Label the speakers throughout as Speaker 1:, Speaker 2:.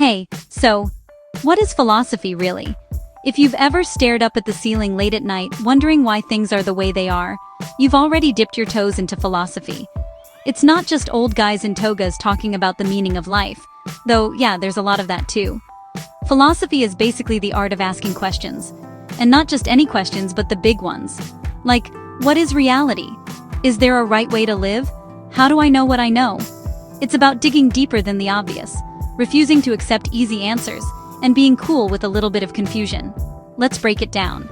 Speaker 1: Hey, so, what is philosophy really? If you've ever stared up at the ceiling late at night wondering why things are the way they are, you've already dipped your toes into philosophy. It's not just old guys in togas talking about the meaning of life, though yeah, there's a lot of that too. Philosophy is basically the art of asking questions. And not just any questions, but the big ones. Like, what is reality? Is there a right way to live? How do I know what I know? It's about digging deeper than the obvious, refusing to accept easy answers, and being cool with a little bit of confusion. Let's break it down.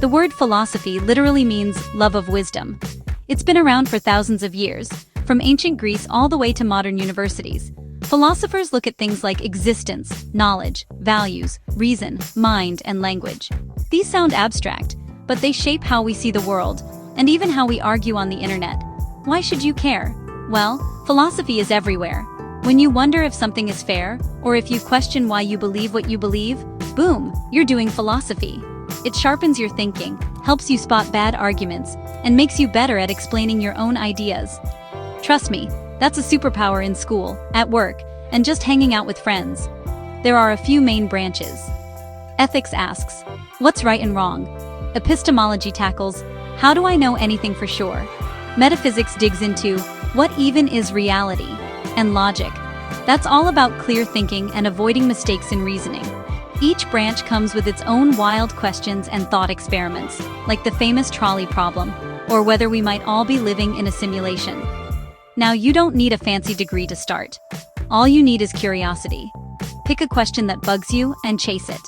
Speaker 1: The word philosophy literally means love of wisdom. It's been around for thousands of years, from ancient Greece all the way to modern universities. Philosophers look at things like existence, knowledge, values, reason, mind, and language. These sound abstract, but they shape how we see the world, and even how we argue on the internet. Why should you care? Well, philosophy is everywhere. When you wonder if something is fair, or if you question why you believe what you believe, boom, you're doing philosophy. It sharpens your thinking, helps you spot bad arguments, and makes you better at explaining your own ideas. Trust me, that's a superpower in school, at work, and just hanging out with friends. There are a few main branches. Ethics asks, what's right and wrong? Epistemology tackles, how do I know anything for sure? Metaphysics digs into, what even is reality? And logic. That's all about clear thinking and avoiding mistakes in reasoning. Each branch comes with its own wild questions and thought experiments, like the famous trolley problem, or whether we might all be living in a simulation. Now, you don't need a fancy degree to start. All you need is curiosity. Pick a question that bugs you and chase it.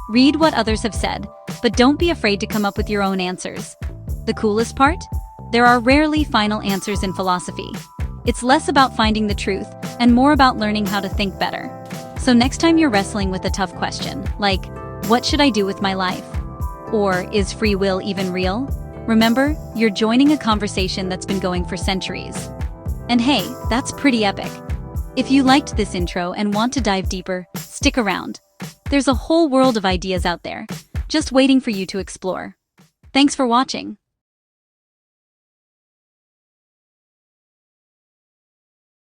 Speaker 1: Read what others have said, but don't be afraid to come up with your own answers. The coolest part? There are rarely final answers in philosophy. It's less about finding the truth and more about learning how to think better. So next time you're wrestling with a tough question, like, what should I do with my life? Or, is free will even real? Remember, you're joining a conversation that's been going for centuries. And hey, that's pretty epic. If you liked this intro and want to dive deeper, stick around. There's a whole world of ideas out there, just waiting for you to explore. Thanks for watching.